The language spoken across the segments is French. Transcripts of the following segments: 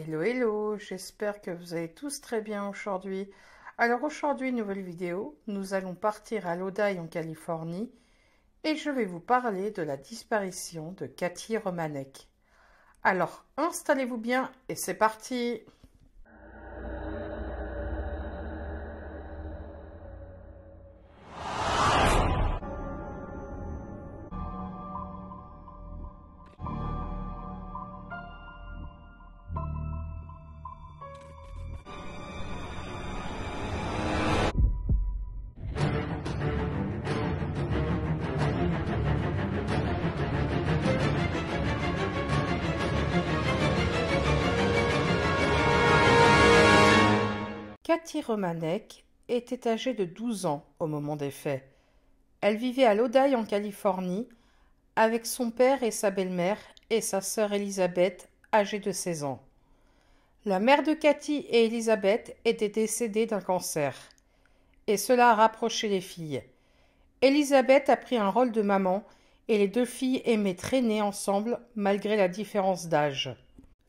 Hello, hello, j'espère que vous allez tous très bien aujourd'hui. Alors aujourd'hui, nouvelle vidéo, nous allons partir à Lodi en Californie et je vais vous parler de la disparition de Cathy Romanek. Alors installez-vous bien et c'est parti! Cathy Romanek était âgée de 12 ans au moment des faits. Elle vivait à Lodi en Californie avec son père et sa belle-mère et sa sœur Elisabeth, âgée de 16 ans. La mère de Cathy et Elisabeth était décédée d'un cancer, et cela a rapproché les filles. Elisabeth a pris un rôle de maman et les deux filles aimaient traîner ensemble malgré la différence d'âge.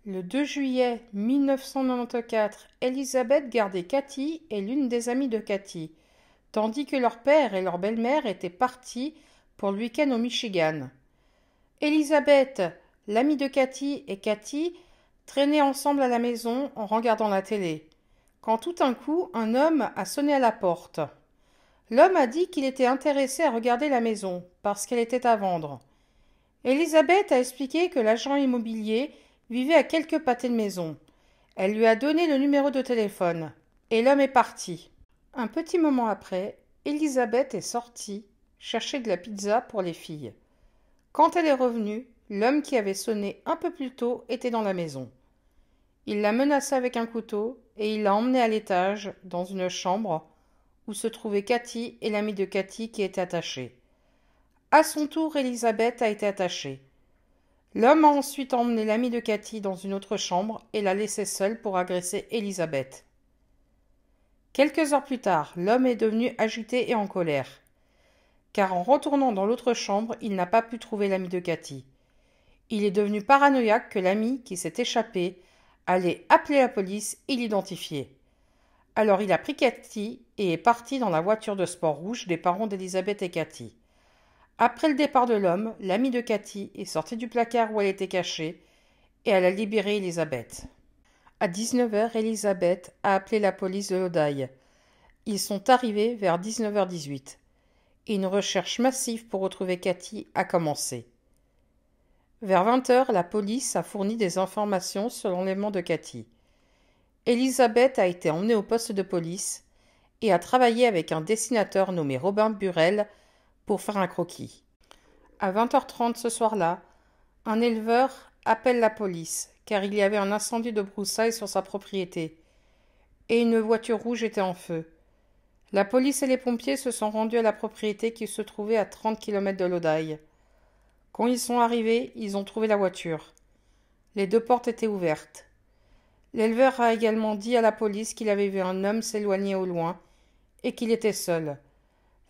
Le 2 juillet 1994, Elisabeth gardait Cathy et l'une des amies de Cathy, tandis que leur père et leur belle-mère étaient partis pour le week-end au Michigan. Elisabeth, l'amie de Cathy et Cathy traînaient ensemble à la maison en regardant la télé, quand tout d'un coup un homme a sonné à la porte. L'homme a dit qu'il était intéressé à regarder la maison, parce qu'elle était à vendre. Elisabeth a expliqué que l'agent immobilier vivait à quelques pâtés de maison. Elle lui a donné le numéro de téléphone, et l'homme est parti. Un petit moment après, Elisabeth est sortie chercher de la pizza pour les filles. Quand elle est revenue, l'homme qui avait sonné un peu plus tôt était dans la maison. Il l'a menacée avec un couteau et il l'a emmenée à l'étage, dans une chambre, où se trouvaient Cathy et l'amie de Cathy qui étaient attachés. À son tour, Elisabeth a été attachée. L'homme a ensuite emmené l'amie de Cathy dans une autre chambre et l'a laissée seule pour agresser Elisabeth. Quelques heures plus tard, l'homme est devenu agité et en colère, car en retournant dans l'autre chambre, il n'a pas pu trouver l'amie de Cathy. Il est devenu paranoïaque que l'amie qui s'est échappée allait appeler la police et l'identifier. Alors il a pris Cathy et est parti dans la voiture de sport rouge des parents d'Elisabeth et Cathy. Après le départ de l'homme, l'amie de Cathy est sortie du placard où elle était cachée et elle a libéré Elisabeth. À 19h, Elisabeth a appelé la police de Lodi. Ils sont arrivés vers 19h18. Une recherche massive pour retrouver Cathy a commencé. Vers 20h, la police a fourni des informations sur l'enlèvement de Cathy. Elisabeth a été emmenée au poste de police et a travaillé avec un dessinateur nommé Robin Burrell pour faire un croquis. À 20h30 ce soir-là, un éleveur appelle la police car il y avait un incendie de broussailles sur sa propriété et une voiture rouge était en feu. La police et les pompiers se sont rendus à la propriété qui se trouvait à 30 km de Lodi. Quand ils sont arrivés, ils ont trouvé la voiture. Les deux portes étaient ouvertes. L'éleveur a également dit à la police qu'il avait vu un homme s'éloigner au loin et qu'il était seul.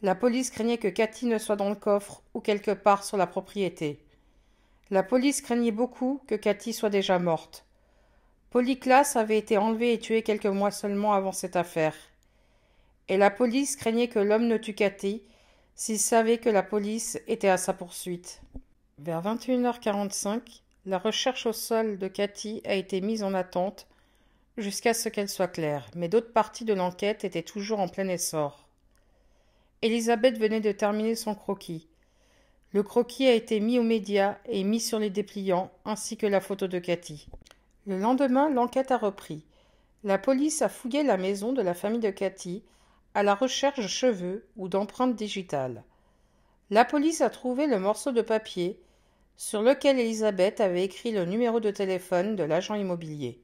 La police craignait que Cathy ne soit dans le coffre ou quelque part sur la propriété. La police craignait beaucoup que Cathy soit déjà morte. Polyclas avait été enlevé et tué quelques mois seulement avant cette affaire. Et la police craignait que l'homme ne tue Cathy s'il savait que la police était à sa poursuite. Vers 21h45, la recherche au sol de Cathy a été mise en attente jusqu'à ce qu'elle soit claire, mais d'autres parties de l'enquête étaient toujours en plein essor. Elisabeth venait de terminer son croquis. Le croquis a été mis aux médias et mis sur les dépliants, ainsi que la photo de Cathy. Le lendemain, l'enquête a repris. La police a fouillé la maison de la famille de Cathy à la recherche de cheveux ou d'empreintes digitales. La police a trouvé le morceau de papier sur lequel Elisabeth avait écrit le numéro de téléphone de l'agent immobilier.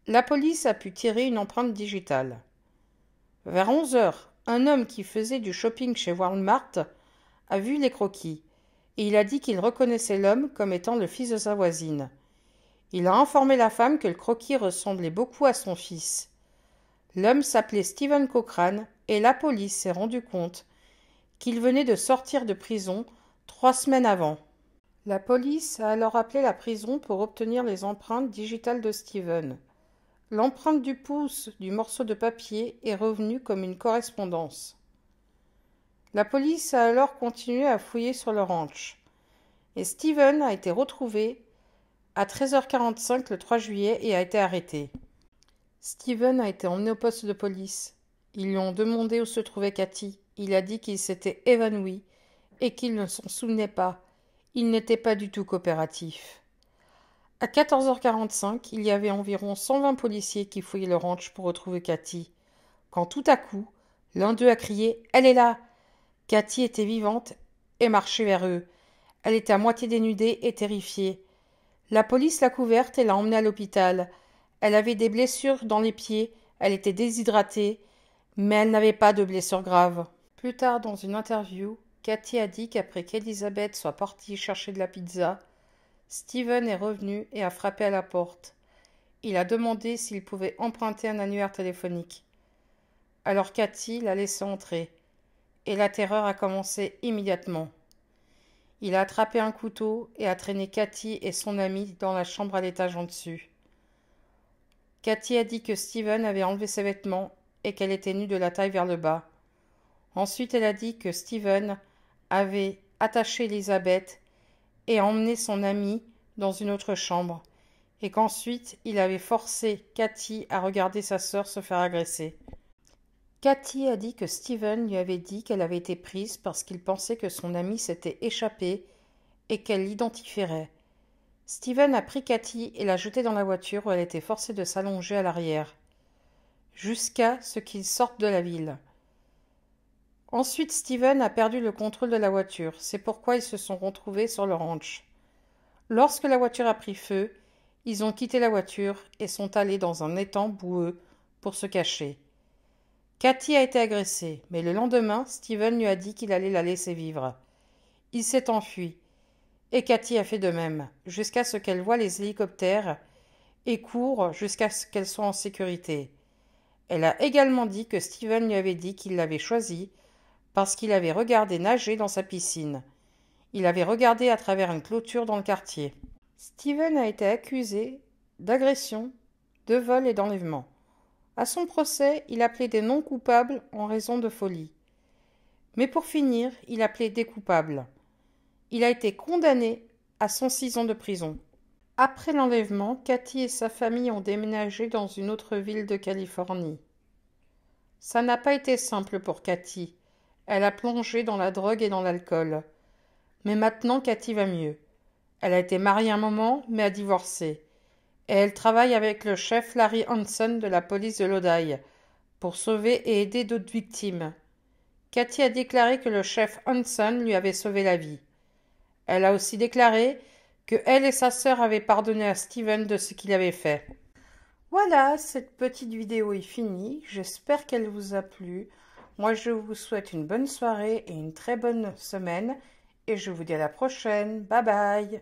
La police a pu tirer une empreinte digitale. Vers 11h, un homme qui faisait du shopping chez Walmart a vu les croquis et il a dit qu'il reconnaissait l'homme comme étant le fils de sa voisine. Il a informé la femme que le croquis ressemblait beaucoup à son fils. L'homme s'appelait Steven Cochrane et la police s'est rendue compte qu'il venait de sortir de prison 3 semaines avant. La police a alors appelé la prison pour obtenir les empreintes digitales de Steven. L'empreinte du pouce du morceau de papier est revenue comme une correspondance. La police a alors continué à fouiller sur le ranch. Et Steven a été retrouvé à 13h45 le 3 juillet et a été arrêté. Steven a été emmené au poste de police. Ils lui ont demandé où se trouvait Cathy. Il a dit qu'il s'était évanoui et qu'il ne s'en souvenait pas. Il n'était pas du tout coopératif. À 14h45, il y avait environ 120 policiers qui fouillaient le ranch pour retrouver Cathy. Quand tout à coup, l'un d'eux a crié « Elle est là !» Cathy était vivante et marchait vers eux. Elle était à moitié dénudée et terrifiée. La police l'a couverte et l'a emmenée à l'hôpital. Elle avait des blessures dans les pieds, elle était déshydratée, mais elle n'avait pas de blessures graves. Plus tard, dans une interview, Cathy a dit qu'après qu'Elizabeth soit partie chercher de la pizza, Steven est revenu et a frappé à la porte. Il a demandé s'il pouvait emprunter un annuaire téléphonique. Alors Cathy l'a laissé entrer, et la terreur a commencé immédiatement. Il a attrapé un couteau et a traîné Cathy et son ami dans la chambre à l'étage en dessus. Cathy a dit que Steven avait enlevé ses vêtements et qu'elle était nue de la taille vers le bas. Ensuite, elle a dit que Steven avait attaché Elizabeth et emmené son ami dans une autre chambre, et qu'ensuite il avait forcé Cathy à regarder sa sœur se faire agresser. Cathy a dit que Steven lui avait dit qu'elle avait été prise parce qu'il pensait que son ami s'était échappé et qu'elle l'identifierait. Steven a pris Cathy et l'a jetée dans la voiture où elle était forcée de s'allonger à l'arrière, jusqu'à ce qu'ils sortent de la ville. Ensuite, Steven a perdu le contrôle de la voiture, c'est pourquoi ils se sont retrouvés sur le ranch. Lorsque la voiture a pris feu, ils ont quitté la voiture et sont allés dans un étang boueux pour se cacher. Cathy a été agressée, mais le lendemain, Steven lui a dit qu'il allait la laisser vivre. Il s'est enfui, et Cathy a fait de même, jusqu'à ce qu'elle voie les hélicoptères et court jusqu'à ce qu'elle soit en sécurité. Elle a également dit que Steven lui avait dit qu'il l'avait choisie parce qu'il avait regardé nager dans sa piscine. Il avait regardé à travers une clôture dans le quartier. Steven a été accusé d'agression, de vol et d'enlèvement. À son procès, il a plaidé non coupable en raison de folie. Mais pour finir, il a plaidé coupable. Il a été condamné à 106 ans de prison. Après l'enlèvement, Cathy et sa famille ont déménagé dans une autre ville de Californie. Ça n'a pas été simple pour Cathy. Elle a plongé dans la drogue et dans l'alcool. Mais maintenant, Cathy va mieux. Elle a été mariée un moment, mais a divorcé. Et elle travaille avec le chef Larry Hanson de la police de Lodi pour sauver et aider d'autres victimes. Cathy a déclaré que le chef Hanson lui avait sauvé la vie. Elle a aussi déclaré que elle et sa sœur avaient pardonné à Steven de ce qu'il avait fait. Voilà, cette petite vidéo est finie. J'espère qu'elle vous a plu. Moi, je vous souhaite une bonne soirée et une très bonne semaine. Et je vous dis à la prochaine. Bye bye.